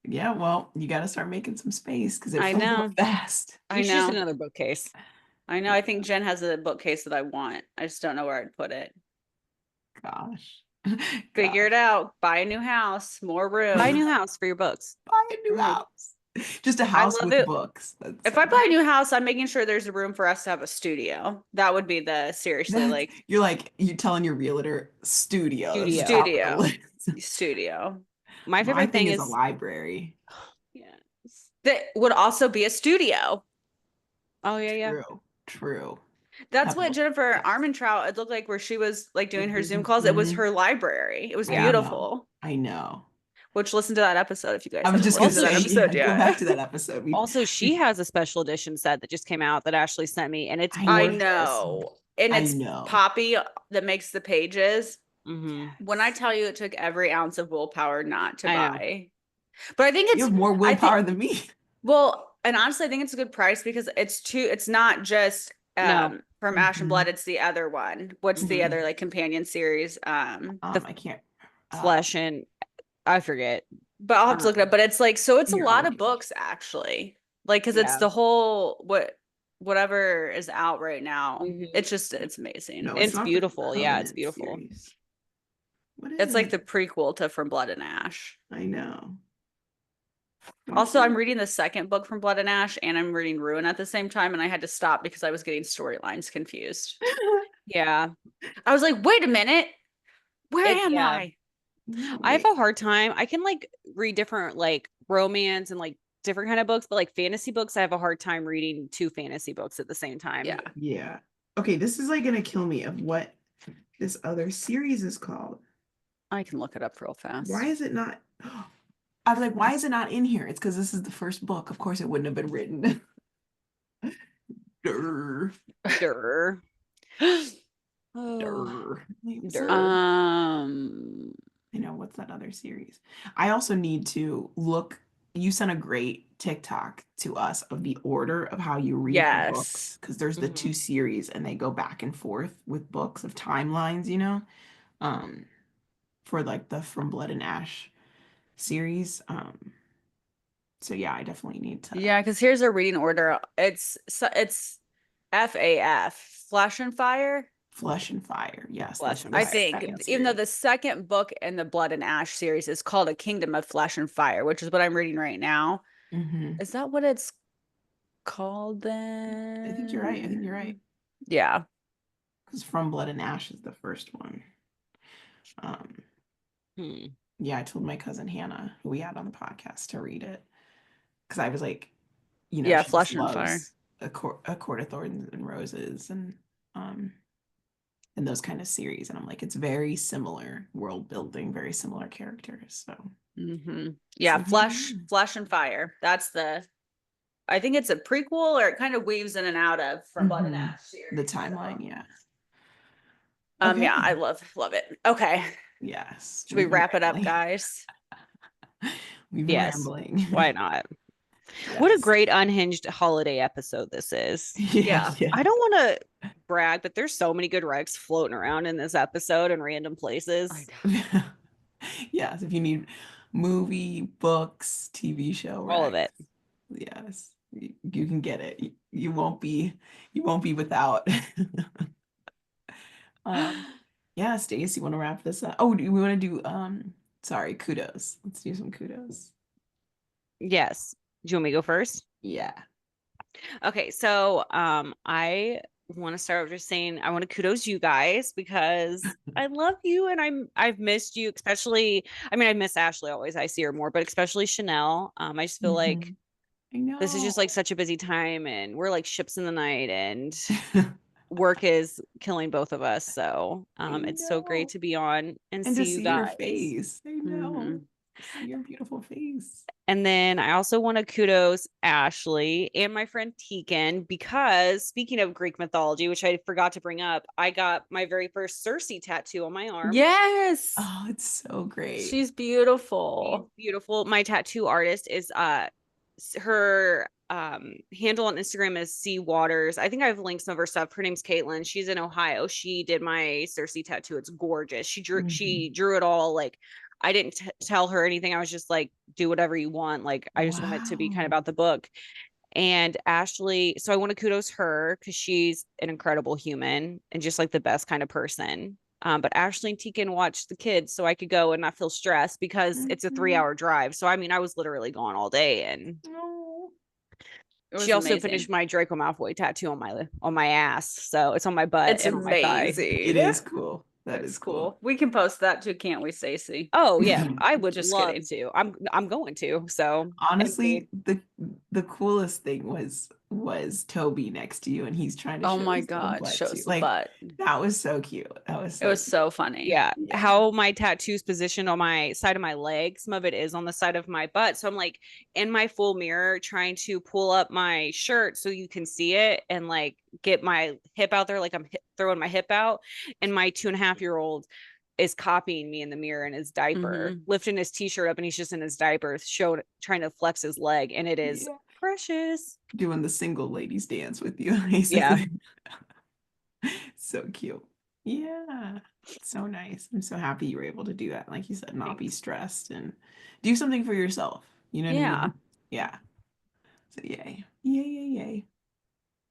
Yeah, well, you got to start making some space because it I fills up know. fast. I You should just know. get another bookcase. I know. I think Jen has a bookcase that I want. I just don't know where I'd put it. Gosh. Figure it Gosh. out. Buy a new house, more Buy a room. new house for your books. Buy a new Right. house. Just a I house love with it. books. That's If I buy a new house, I'm making sure there's a room for us to have a studio. That would be the seriously like you're telling your realtor studio. That's the Studio. top of the studio. list. Studio. My My favorite thing thing is a is library. yes. That would also be a studio. Oh yeah, yeah. True. True. That's Have what book- Jennifer yes. Armentrout, it looked like where she was like doing her Zoom Mhm, calls. It was mhm. her library. It was I Yeah. know. beautiful. I know. Which listen to that episode if you guys I was haven't just gonna listened to that say, episode yeah, go yet. back to that episode. Also, she we has a special edition set that just came out that Ashley sent me, and it's I I gorgeous. know. And I it's know. Poppy that makes the pages. Mm-hmm. When I tell you it took every ounce of willpower not to I know. buy. But I think You it's have more I think willpower than me. well, and honestly, I think it's a good price because it's not just No. from Ash and Blood, Mhm, it's the other one. What's the mhm. other like companion series? The I can't. flesh and I forget. But I'll have to look it up. But it's like so it's a Here, I'll lot look of it up. books actually. Like because it's Yeah. the whole whatever is out right now. Mhm. It's amazing. No, It's not the beautiful. Yeah, it's Covenant beautiful. series. What is It's like it? the prequel to From Blood and Ash. I know. Let me Also, see. I'm reading the second book from Blood and Ash and I'm reading Ruin at the same time, and I had to stop because I was getting storylines confused. Yeah. I was like, wait a minute, where am Yeah. I? No, I have wait. a hard time. I can like read different like romance and like different kind of books, but like fantasy books, I have a hard time reading two fantasy books at the same time. Yeah. Yeah. Okay, this is like gonna kill me of what this other series is called. I can look it up real fast. Why is it not? I was like, why is it not in here? It's because this is the first book. Of course, it wouldn't have been written. Durr, Durr. Oh, durr. Durr. I know, what's that other series? I also need to look. You sent a great TikTok to us of the order of how you read the books Yes. because there's the two series and they go back and forth with books of timelines, for like the From Blood and Ash series. So yeah, I definitely need to. Yeah, because here's a reading order. It's FAF, Flesh and Fire. Flesh and Fire. Yes, Flesh that's and I Fire, think yes. even though the second book in the Blood and Ash series is called A Kingdom of Flesh and Fire, which is what I'm reading right now. Mm-hmm. Is that what it's called then? I think you're right. I think you're right. Yeah. Because From Blood and Ash is the first one. Yeah, I told my cousin Hannah, who we had on the podcast, to read it. Because I was like, Yeah, she Flesh just and Fire. loves a Court of Thorns and Roses and those kind of series. And I'm like, it's very similar world building, very similar characters. So yeah, So, Flesh and Fire. That's I think it's a prequel, or it kind of weaves in and out of From Blood and Ash series. the timeline, yeah. Yeah, I love it. Okay. Yes. Should we we've been wrap it up, rambling. guys? We've been Yes. rambling. Why not? What a Yes. great unhinged holiday episode this is. Yeah. I don't want to brag, but there's so many good recs floating around in this episode in random places. Yes, if you need movie, books, TV show, All of recs, it. yes, you can get it. You won't be without. Yeah, Stace, you want to wrap this up? Oh, do we want to do sorry, kudos. Let's do some kudos. Yes. Do you want me to go first? Yeah. Okay, so I want to start with just saying I want to kudos you guys because I love you and I've missed you, especially I mean I miss Ashley always. I see her more, but especially Chanel. I just feel like I know. this is just like such a busy time and we're like ships in the night and work is killing both of us. So it's so great to be on and see you see guys. your face. I know. See your beautiful face. And then I also want to kudos Ashley and my friend Tegan, because speaking of Greek mythology, which I forgot to bring up, I got my very first Circe tattoo on my arm. Yes. Oh, it's so great. She's She's beautiful. beautiful. My tattoo artist is her handle on Instagram is Sea Waters. I think I've linked some of her stuff. Her name's Caitlin. She's in Ohio. She did my Circe tattoo. It's gorgeous. She drew it all. Like, I didn't tell her anything. I was just like, do whatever you want. Like, I just want it to be kind of Wow. about the book. And Ashley, so I want to kudos her because she's an incredible human and just like the best kind of person. But Ashley and Tegan watched the kids so I could go and not feel stressed because it's a Mhm. 3 hour drive. So I mean, I was literally gone all day. And Oh, It was she also amazing. finished my Draco Malfoy tattoo on my ass. So it's on my butt It's and on my thigh. amazing. it is cool. That It's is cool. We can post that too, can't we, Stacey? Oh yeah, I would Just love kidding. to. I'm going to. So Honestly, the coolest thing was Toby next to you, and he's trying to Oh show my his little God, butt shows too. the Like butt. that was so cute. That was It so was cute. so funny. yeah, Yeah. how my tattoo's positioned on my side of my leg, some of it is on the side of my butt. So I'm like in my full mirror trying to pull up my shirt so you can see it and like get my hip out there, like I'm throwing my hip out. And my 2.5-year-old is copying me in the mirror in his diaper, Mhm. lifting his t-shirt up, and he's just in his diaper, trying to flex his leg, and it is Yeah. precious. Doing the single ladies dance with you, Yeah. basically. So cute. Yeah. So nice. I'm so happy you were able to do that. Like you said, not be Thanks. stressed and do something for yourself. You know what I Yeah. mean? Yeah. So yay. Yay, yay, yay.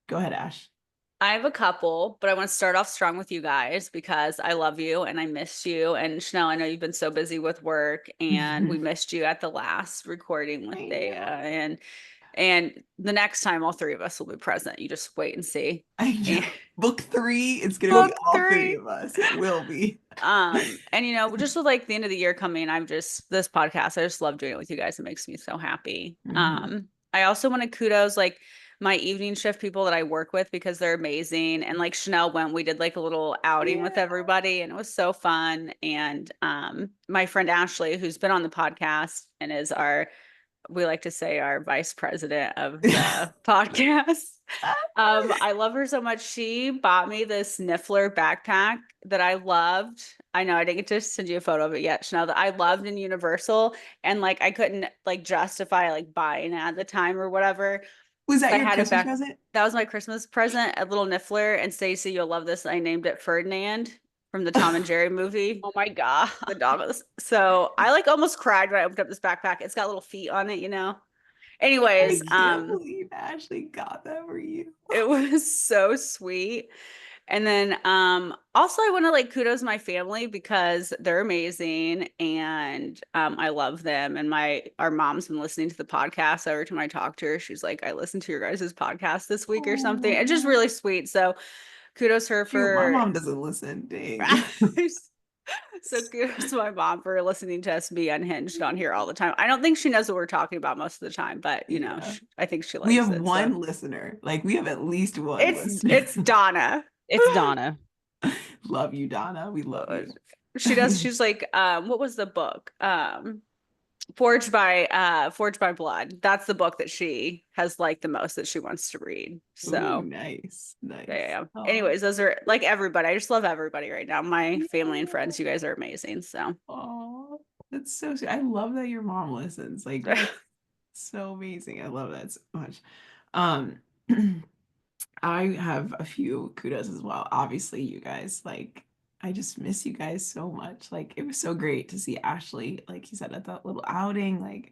Go ahead, Ash. I have a couple, but I want to start off strong with you guys because I love you and I missed you. And Chanel, I know you've been so busy with work and we missed you at the last recording with I Thea. know. And the next time all three of us will be present. You just wait and see. I know. And Book 3, it's gonna be book all three three. of us. It will be. And just with like the end of the year coming, I'm just this podcast, I just love doing it with you guys. It makes me so happy. Mhm. I also want to kudos like my evening shift people that I work with because they're amazing. And like Chanel went, we did like a little outing with Yeah. everybody and it was so fun. And my friend Ashley, who's been on the podcast and is we like to say our vice president of the podcast. I love her so much. She bought me this Niffler backpack that I loved. I know I didn't get to send you a photo of it yet, Chanel, that I loved in Universal. And like I couldn't like justify like buying it at the time or whatever. Was that I your had it Christmas back. present? That was my Christmas present, a little Niffler. And Stacey, you'll love this. I named it Ferdinand from the Tom and Jerry movie. Oh my god. The dog was so I like almost cried when I opened up this backpack. It's got little feet on it, you know. I Anyways, can't believe Ashley got that for you. it was so sweet. And then also I want to like kudos my family because they're amazing and I love them. And our mom's been listening to the podcast. Every time I talk to her, she's like, I listened to your guys' podcast this week or something. It's just Oh, really sweet. So kudos her shoot, my for mom doesn't listen. Dang. so kudos to my mom for listening to us be unhinged on here all the time. I don't think she knows what we're talking about most of the time, but Yeah. I think she We likes have it. So one listener. Like we have at least one it's listener. it's Donna. It's Donna. Love you, Donna. We love you. She's like, what was the book? Forged by Blood. That's the book that she has liked the most that she wants to read. Ooh, So nice. Nice. yeah. Oh, Anyways, those are like everybody. I just love everybody right now. My family and friends, you guys are amazing. So oh, that's so sweet. I love that your mom listens. Like that's so amazing. I love that so much. Um, I have a few kudos as well. Obviously, you guys, like, I just miss you guys so much. Like, it was so great to see Ashley, like you said, at that little outing. Like,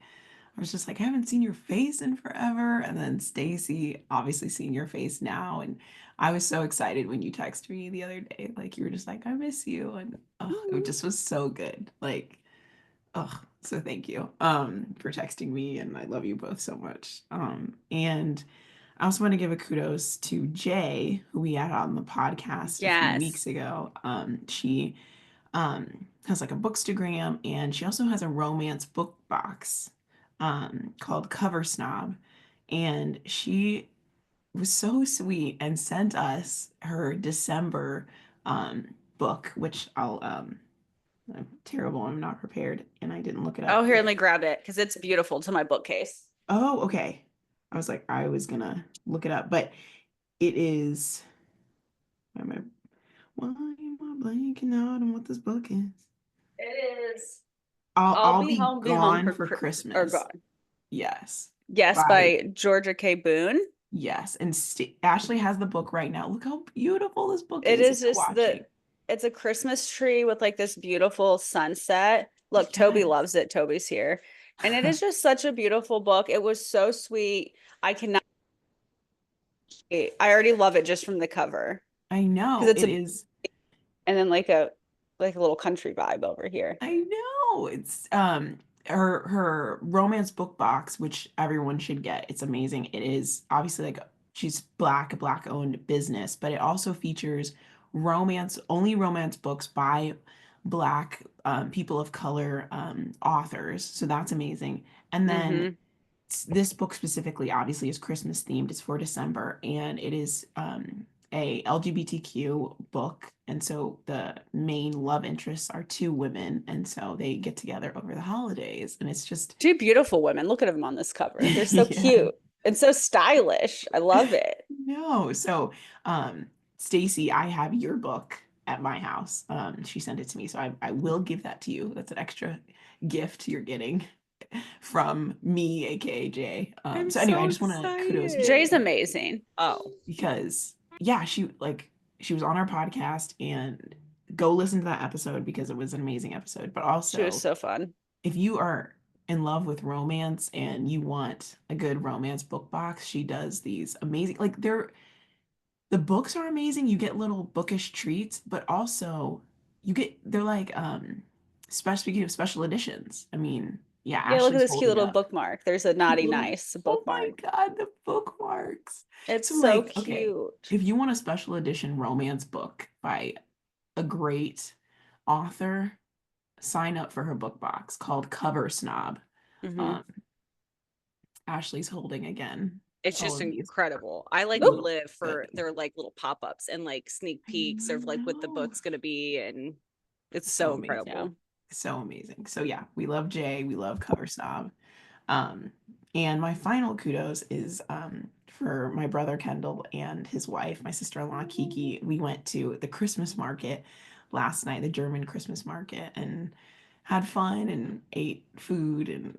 I was just like, I haven't seen your face in forever. And then Stacy, obviously seeing your face now. And I was so excited when you texted me the other day. Like, you were just like, I miss you. And it just was so good. Like, so thank you for texting me. And I love you both so much. And I also want to give a kudos to Jay, who we had on the podcast a few yes. weeks ago. She has like a bookstagram, and she also has a romance book box called Cover Snob. And she was so sweet and sent us her December book, which I'm terrible. I'm not prepared, and I didn't look it Oh, up. here, let me grab it because it's beautiful to my bookcase. Oh, okay. I was like, I was gonna look it up, but it is. Why am I blanking out on what this book is? It is I'll I'll be be home gone for or Christmas. gone. Yes. Yes, By by Georgia K. Boone. yes. And Ashley has the book right now. Look how beautiful this book It is is that you're just watching. it's a Christmas tree with like this beautiful sunset. Look, Toby Yes. loves it. Toby's here. And it is just such a beautiful book. It was so sweet. I cannot I already love it just from the cover. I Because know it's it a is. and then like a little country vibe over here. I know it's her romance book box, which everyone should get. It's amazing. It is obviously like she's a black owned business, but it also features only romance books by black people of color authors. So that's amazing. And then Mm-hmm. this book specifically obviously is Christmas themed. It's for December, and it is a LGBTQ book. And so the main love interests are two women, and so they get together over the holidays, and it's just Two beautiful women. Look at them on this cover. They're so yeah. cute and so stylish. I love it. No. So Stacy, I have your book at my house. She sent it to me, so I will give that to you. That's an extra gift you're getting from me, aka Jay. I'm So anyway, I so just want to kudos Jay's Jay amazing. Oh, because yeah, she was on our podcast, and go listen to that episode because it was an amazing episode. But She was also, so fun. if you are in love with romance and you want a good romance book box, she does these amazing the books are amazing. You get little bookish treats, but also they're like speaking of special editions. I mean, yeah, Yeah, look at Ashley's this cute holding little up bookmark. There's a cute naughty little nice oh my bookmark. God, the bookmarks. It's So so like, okay, cute. if you want a special edition romance book by a great author, sign up for her book box called Cover Snob. Hmm. Um, Ashley's holding again it's all just of these incredible. I like little live for goodies. their like little pop-ups and like sneak I peeks of like what the know. book's gonna be, and it's So so Yeah. amazing. incredible. So amazing. So yeah, we love Jay. We love Cover Snob. Um, and my final kudos is for my brother Kendall and his wife, my sister-in-law Kiki. We went to the Christmas market last night, the German Christmas market, and had fun and ate food and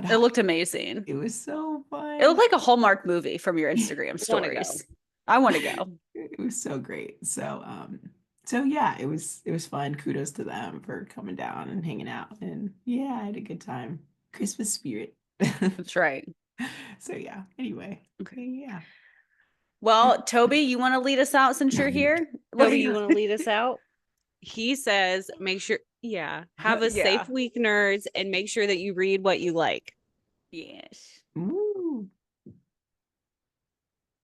It looked amazing. it was so It looked fun. like a Hallmark movie from your Instagram Wanna go. stories. I want to go. It was so great. So yeah, it was fun. Kudos to them for coming down and hanging out. And yeah, I had a good time. Christmas spirit. That's right. So yeah, anyway. Okay, yeah. Well, Toby, you want to lead us out since you're here? Toby, you want to lead us out? He says, make sure, yeah, have a Yeah. safe week, nerds, and make sure that you read what you like. Yes. Ooh.